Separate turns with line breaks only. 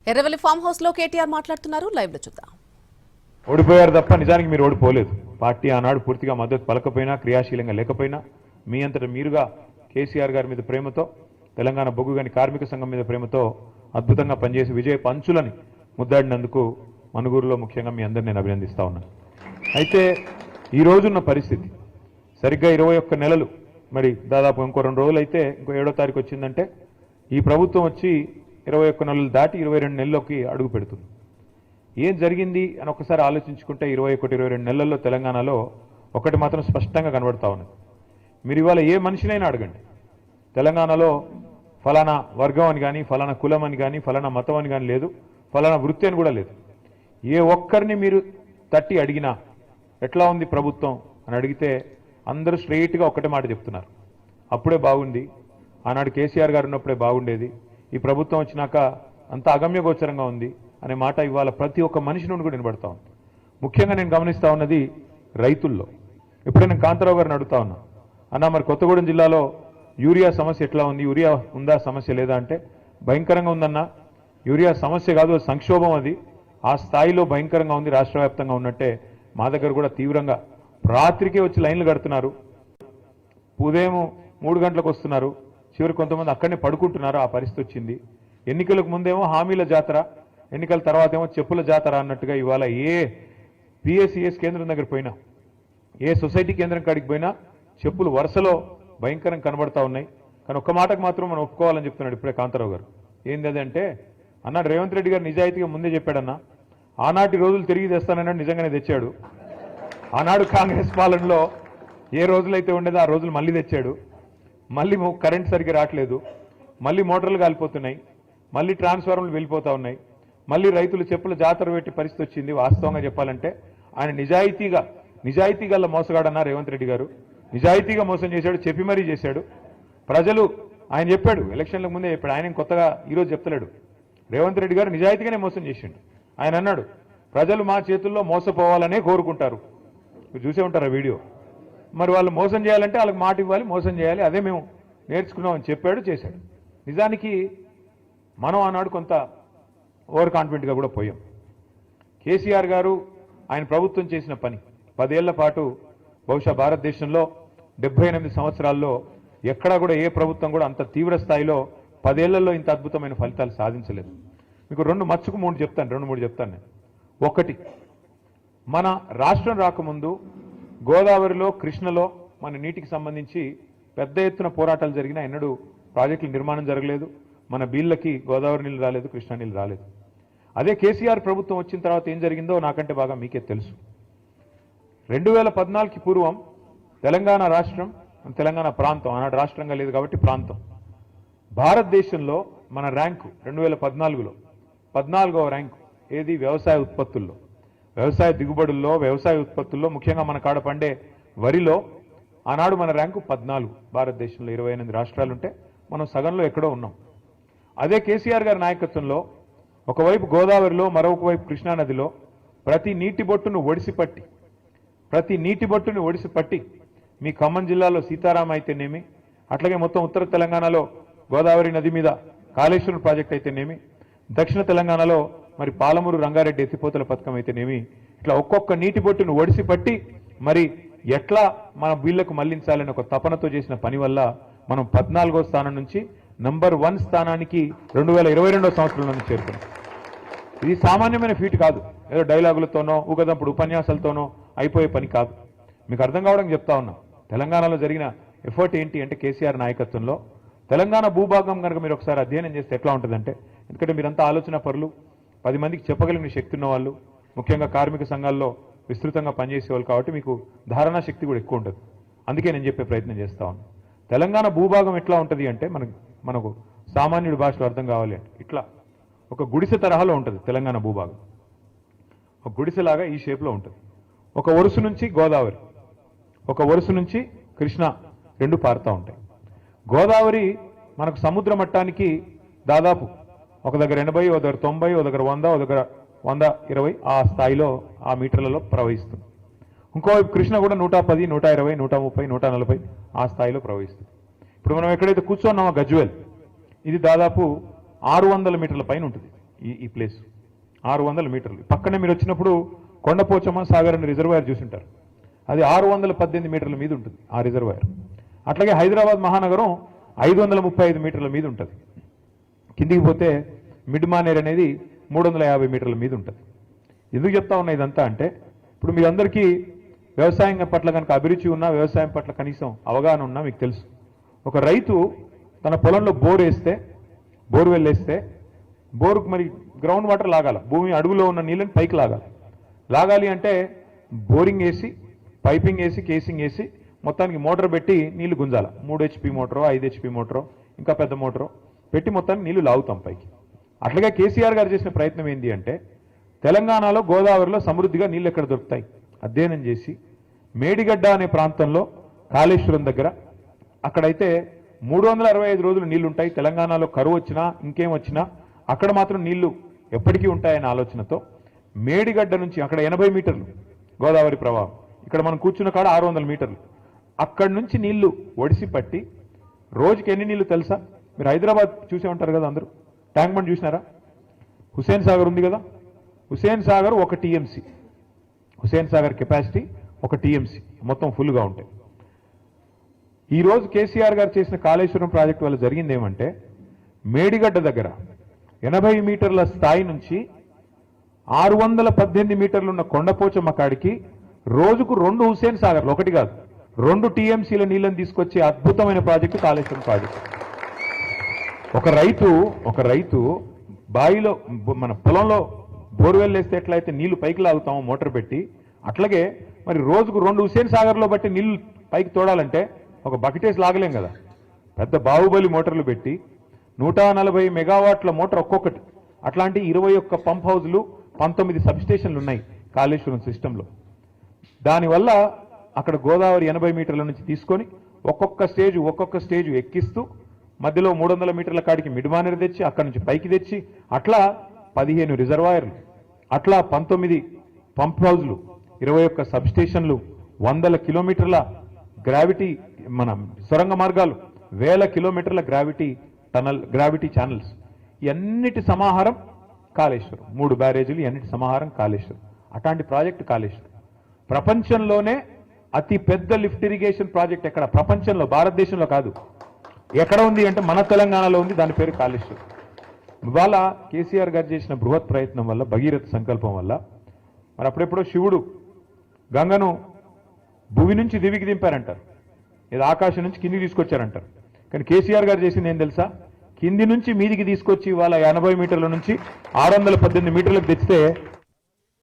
Erravalli farm house లో కేటీఆర్ మాట్లాడుతున్నారు. Live లో చూద్దాం.
ఓడిపోయారు తప్ప నిజానికి మీరు ఓడిపోలేదు. పార్టీ ఆనాడు పూర్తిగా మద్దతు పలకపోయినా, క్రియాశీలంగా లేకపోయినా మీ అంతట మీరుగా కేసీఆర్ గారి మీద ప్రేమతో, తెలంగాణ బొగ్గుగని కార్మిక సంఘం మీద ప్రేమతో అద్భుతంగా పనిచేసి విజయ పంచులని ముద్దాడినందుకు మనుగూరులో ముఖ్యంగా మీ అందరిని నేను అభినందిస్తా ఉన్నాను. అయితే ఈ రోజున్న పరిస్థితి సరిగ్గా 21 నెలలు, మరి దాదాపు ఇంకో 2 రోజులు అయితే ఇంకో 7వ తారీఖు వచ్చిందంటే ఈ ప్రభుత్వం వచ్చి 21 నెలలు దాటి 22 నెలల్లోకి అడుగు పెడుతుంది. ఏం జరిగింది అని ఒకసారి ఆలోచించుకుంటే 21-22 నెలల్లో తెలంగాణలో ఒకటి మాత్రం స్పష్టంగా కనబడతా ఉన్నది. మీరు ఇవాళ ఏ మనిషినైనా అడగండి, తెలంగాణలో ఫలానా వర్గం అని కానీ, ఫలానా కులం అని కానీ, ఫలానా మతం అని కానీ లేదు, ఫలానా వృత్తి అని కూడా లేదు. ఏ ఒక్కరిని మీరు తట్టి అడిగినా ఎట్లా ఉంది ప్రభుత్వం అని అడిగితే అందరూ స్ట్రెయిట్గా ఒక్కటే మాట చెప్తున్నారు, అప్పుడే బాగుంది, ఆనాడు కేసీఆర్ గారు ఉన్నప్పుడే బాగుండేది, ఈ ప్రభుత్వం వచ్చినాక అంత అగమ్యగోచరంగా ఉంది అనే మాట ఇవాళ ప్రతి ఒక్క మనిషి నుండి కూడా వినబడతా ఉంది. ముఖ్యంగా నేను గమనిస్తా ఉన్నది రైతుల్లో. ఇప్పుడే నేను కాంతారావు గారిని అడుగుతా ఉన్నా, అన్న మరి కొత్తగూడెం జిల్లాలో యూరియా సమస్య ఎట్లా ఉంది, యూరియా ఉందా, సమస్య లేదా అంటే భయంకరంగా ఉందన్న, యూరియా సమస్య కాదు, సంక్షోభం, అది ఆ స్థాయిలో భయంకరంగా ఉంది, రాష్ట్ర వ్యాప్తంగా ఉన్నట్టే మా దగ్గర కూడా తీవ్రంగా రాత్రికే వచ్చి లైన్లు కడుతున్నారు, ఉదయం 3 గంటలకు వస్తున్నారు, చివరి కొంతమంది అక్కడనే పడుకుంటున్నారు. ఆ పరిస్థితి వచ్చింది. ఎన్నికలకు ముందేమో హామీల జాతర, ఎన్నికల తర్వాత ఏమో చెప్పుల జాతర అన్నట్టుగా ఇవాళ ఏ పిఎస్సిఎస్ కేంద్రం దగ్గర పోయినా, ఏ సొసైటీ కేంద్రం కాడికి పోయినా చెప్పులు వరుసలో భయంకరంగా కనబడతా ఉన్నాయి. కానీ ఒక్క మాటకు మాత్రం మనం ఒప్పుకోవాలని చెప్తున్నాడు ఇప్పుడే కాంతారావు గారు. ఏంది అదంటే, అన్నాడు రేవంత్ రెడ్డి గారు నిజాయితీగా ముందే చెప్పాడన్నా, ఆనాటి రోజులు తిరిగి తెస్తానన్నాడు, నిజంగానే తెచ్చాడు. ఆనాడు కాంగ్రెస్ పాలనలో ఏ రోజులైతే ఉండేదో ఆ రోజులు మళ్ళీ తెచ్చాడు. మళ్ళీ కరెంట్ సరిగ్గా రావట్లేదు, మళ్ళీ మోటార్లు కాలిపోతున్నాయి, మళ్ళీ ట్రాన్స్ఫార్మర్లు వెళ్ళిపోతూ ఉన్నాయి, మళ్ళీ రైతులు చెప్పుల జాతర పెట్టి పరిస్థితి వచ్చింది. వాస్తవంగా చెప్పాలంటే ఆయన నిజాయితీ గల మోసగాడన్నా రేవంత్ రెడ్డి గారు, నిజాయితీగా మోసం చేశాడు, చెప్పి మరీ చేశాడు. ప్రజలు ఆయన చెప్పాడు, ఎలక్షన్లకు ముందే చెప్పాడు, ఆయన కొత్తగా ఈరోజు చెప్తలేడు. రేవంత్ రెడ్డి గారు నిజాయితీగానే మోసం చేసిండు. ఆయన అన్నాడు, ప్రజలు మా చేతుల్లో మోసపోవాలనే కోరుకుంటారు. మీరు చూసే ఉంటారు ఆ వీడియో. మరి వాళ్ళు మోసం చేయాలంటే వాళ్ళకి మాట ఇవ్వాలి, మోసం చేయాలి, అదే మేము నేర్చుకున్నామని చెప్పాడు, చేశాడు. నిజానికి మనం ఆనాడు కొంత ఓవర్ కాన్ఫిడెంట్గా కూడా పోయాం. కేసీఆర్ గారు ఆయన ప్రభుత్వం చేసిన పని 10 ఏళ్ల పాటు బహుశా భారతదేశంలో 78 సంవత్సరాల్లో ఎక్కడా కూడా ఏ ప్రభుత్వం కూడా అంత తీవ్ర స్థాయిలో 10 ఏళ్లలో ఇంత అద్భుతమైన ఫలితాలు సాధించలేదు. మీకు 2 చెప్తాను నేను. ఒకటి, మన రాష్ట్రం రాకముందు గోదావరిలో, కృష్ణలో మన నీటికి సంబంధించి పెద్ద ఎత్తున పోరాటాలు జరిగినా ఎన్నడూ ప్రాజెక్టుల నిర్మాణం జరగలేదు. మన బీళ్ళకి గోదావరి నీళ్ళు రాలేదు, కృష్ణా నీళ్ళు రాలేదు. అదే కేసీఆర్ ప్రభుత్వం వచ్చిన తర్వాత ఏం జరిగిందో నాకంటే బాగా మీకే తెలుసు. 2014కి పూర్వం తెలంగాణ రాష్ట్రం, తెలంగాణ ప్రాంతం, ఆనాడు రాష్ట్రంగా లేదు కాబట్టి ప్రాంతం, భారతదేశంలో మన ర్యాంకు 2014లో 14వ ర్యాంకు. ఏది? వ్యవసాయ ఉత్పత్తుల్లో, వ్యవసాయ దిగుబడుల్లో, వ్యవసాయ ఉత్పత్తుల్లో, ముఖ్యంగా మన కాడ పండే వరిలో ఆనాడు మన ర్యాంకు 14. భారతదేశంలో 28 రాష్ట్రాలుంటే మనం సగంలో ఎక్కడో ఉన్నాం. అదే కేసీఆర్ గారి నాయకత్వంలో ఒకవైపు గోదావరిలో, మరొక వైపు కృష్ణానదిలో ప్రతి నీటి బొట్టును ఒడిసిపట్టి మీ ఖమ్మం జిల్లాలో సీతారాం అయితేనేమి, అట్లాగే మొత్తం ఉత్తర తెలంగాణలో గోదావరి నది మీద కాళేశ్వరం ప్రాజెక్ట్ అయితేనేమి, దక్షిణ తెలంగాణలో మరి పాలమూరు రంగారెడ్డి ఎత్తిపోతల పథకం అయితేనేమి, ఇట్లా ఒక్కొక్క నీటి బొట్టును ఒడిసిపట్టి మరి ఎట్లా మన వీళ్లకు మళ్లించాలని ఒక తపనతో చేసిన పని వల్ల మనం 14వ స్థానం నుంచి నంబర్ 1 స్థానానికి 2022వ సంవత్సరంలో చేరుకున్నాం. ఇది సామాన్యమైన ఫీట్ కాదు, ఏదో డైలాగులతోనో ఊగదంపుడు ఉపన్యాసాలతోనో అయిపోయే పని కాదు. మీకు అర్థం కావడానికి చెప్తా ఉన్నా. తెలంగాణలో జరిగిన ఎఫర్ట్ ఏంటి అంటే, కేసీఆర్ నాయకత్వంలో తెలంగాణ భూభాగం కనుక మీరు ఒకసారి అధ్యయనం చేస్తే ఎట్లా ఉంటుందంటే, ఎందుకంటే మీరంతా ఆలోచన పరులు, 10 మందికి చెప్పగలిగిన శక్తి ఉన్న వాళ్ళు, ముఖ్యంగా కార్మిక సంఘాల్లో విస్తృతంగా పనిచేసేవాళ్ళు కాబట్టి మీకు ధారణా శక్తి కూడా ఎక్కువ ఉంటుంది. అందుకే నేను చెప్పే ప్రయత్నం చేస్తా ఉన్నాను. తెలంగాణ భూభాగం ఎట్లా ఉంటుంది అంటే, మనకు సామాన్యుడి భాషలో అర్థం కావాలి అంటే, ఇట్లా ఒక గుడిసె తరహాలో ఉంటుంది తెలంగాణ భూభాగం. ఒక గుడిసెలాగా ఈ షేప్లో ఉంటుంది. ఒక వరుస నుంచి గోదావరి, ఒక వరుస నుంచి కృష్ణ, 2 పారుతూ ఉంటాయి. గోదావరి మనకు సముద్ర మట్టానికి దాదాపు ఒక దగ్గర 80, ఒక దగ్గర 90, ఒక దగ్గర 100, ఒక దగ్గర 120 ఆ స్థాయిలో, ఆ మీటర్లలో ప్రవహిస్తుంది. ఇంకోవైపు కృష్ణ కూడా 110, 120, 130, 140 ఆ స్థాయిలో ప్రవహిస్తుంది. ఇప్పుడు మనం ఎక్కడైతే కూర్చున్నామో గజ్వేల్, ఇది దాదాపు 600 మీటర్ల పైన ఉంటుంది. ఈ ప్లేస్ 600 మీటర్లు. పక్కనే మీరు వచ్చినప్పుడు కొండపోచమ్మ సాగర్ అనే రిజర్వాయర్ చూసింటారు. అది 618 మీటర్ల మీద ఉంటుంది ఆ రిజర్వాయర్. అట్లాగే హైదరాబాద్ మహానగరం 535 మీటర్ల మీద ఉంటుంది. కిందికి పోతే మిడ్ మానేర్ అనేది 350 మీటర్ల మీద ఉంటుంది. ఎందుకు చెప్తా ఉన్నా ఇదంతా అంటే, ఇప్పుడు మీ అందరికీ వ్యవసాయం పట్ల కనుక అభిరుచి ఉన్నా, వ్యవసాయం పట్ల కనీసం అవగాహన ఉన్నా మీకు తెలుసు, ఒక రైతు తన పొలంలో బోర్వెల్ వేస్తే బోరుకు మరి గ్రౌండ్ వాటర్ లాగాల, భూమి అడుగులో ఉన్న నీళ్ళని పైకి లాగాలి అంటే బోరింగ్ వేసి, పైపింగ్ వేసి, కేసింగ్ వేసి, మొత్తానికి మోటార్ పెట్టి నీళ్లు గుంజాల. 3 HP మోటారో 5 HP మోటారో ఇంకా పెద్ద మోటారో పెట్టి మొత్తానికి నీళ్లు లాగుతాం పైకి. అట్లాగే కేసీఆర్ గారు చేసిన ప్రయత్నం ఏంటి అంటే, తెలంగాణలో గోదావరిలో సమృద్ధిగా నీళ్ళు ఎక్కడ దొరుకుతాయి అధ్యయనం చేసి, మేడిగడ్డ అనే ప్రాంతంలో కాళేశ్వరం దగ్గర అక్కడైతే 365 రోజులు నీళ్లు ఉంటాయి. తెలంగాణలో కరువు వచ్చినా ఇంకేం వచ్చినా అక్కడ మాత్రం నీళ్లు ఎప్పటికీ ఉంటాయనే ఆలోచనతో మేడిగడ్డ నుంచి అక్కడ 80 మీటర్లు గోదావరి ప్రవాహం, ఇక్కడ మనం కూర్చున్న కాడ 600 మీటర్లు, అక్కడి నుంచి నీళ్లు ఒడిసి పట్టి రోజుకి ఎన్ని నీళ్లు తెలుసా? మీరు హైదరాబాద్ చూసే ఉంటారు కదా అందరూ, ట్యాంక్ బండ్ చూసినారా? హుస్సేన్ సాగర్ ఉంది కదా, Hussain Sagar 1 TMC, Hussain Sagar capacity 1 TMC మొత్తం ఫుల్గా ఉంటాయి. ఈరోజు కేసీఆర్ గారు చేసిన కాళేశ్వరం ప్రాజెక్టు వల్ల జరిగింది ఏమంటే, మేడిగడ్డ దగ్గర 80 మీటర్ల స్థాయి నుంచి 618 మీటర్లు ఉన్న కొండపోచమ్మ కాడికి రోజుకు 2 హుస్సేన్ సాగర్లు, ఒకటి కాదు 2 TMCల నీళ్ళని తీసుకొచ్చే అద్భుతమైన ప్రాజెక్టు కాళేశ్వరం ప్రాజెక్టు. ఒక రైతు బావిలో మన పొలంలో బోర్వెల్ వేస్తే ఎట్లయితే నీళ్లు పైకి లాగుతామో మోటార్ పెట్టి, అట్లాగే మరి రోజుకు 2 హుస్సేన్ సాగర్లో బట్టి నీళ్లు పైకి తోడాలంటే ఒక బకెటేసి లాగలేం కదా. పెద్ద బాహుబలి మోటార్లు పెట్టి 140 మెగావాట్ల మోటార్ ఒక్కొక్కటి, అట్లాంటి 21 పంప్ హౌజ్లు, 19 సబ్స్టేషన్లు ఉన్నాయి కాళేశ్వరం సిస్టంలో. దానివల్ల అక్కడ గోదావరి 80 మీటర్ల నుంచి తీసుకొని ఒక్కొక్క స్టేజ్ ఎక్కిస్తూ మధ్యలో 300 మీటర్ల కాడికి మిడ్మానేర్ తెచ్చి అక్కడి నుంచి పైకి తెచ్చి అట్లా 15 రిజర్వాయర్లు, అట్లా 19 పంప్ హౌజ్లు, 21 సబ్స్టేషన్లు, 100 కిలోమీటర్ల గ్రావిటీ మన సొరంగ మార్గాలు, 1000 కిలోమీటర్ల గ్రావిటీ ఛానల్స్, ఇవన్నిటి సమాహారం కాళేశ్వరం. 3 బ్యారేజీలు, ఇవన్నిటి సమాహారం కాళేశ్వరం. అట్లాంటి ప్రాజెక్టు కాళేశ్వరం ప్రపంచంలోనే అతి పెద్ద లిఫ్ట్ ఇరిగేషన్ ప్రాజెక్ట్ ఎక్కడ, ప్రపంచంలో, భారతదేశంలో కాదు, ఎక్కడ ఉంది అంటే మన తెలంగాణలో ఉంది. దాని పేరు కాళేశ్వరం. ఇవాళ కేసీఆర్ గారు చేసిన బృహత్ ప్రయత్నం వల్ల, భగీరథ సంకల్పం వల్ల, మరి అప్పుడెప్పుడో శివుడు గంగను భూమి నుంచి దివికి దింపారంటారు, ఇది ఆకాశం నుంచి కిందికి తీసుకొచ్చారంటారు. కానీ కేసీఆర్ గారు చేసింది ఏం తెలుసా? కింది నుంచి మీదికి తీసుకొచ్చి ఇవాళ 80 మీటర్ల నుంచి 618 మీటర్లకు తెచ్చితే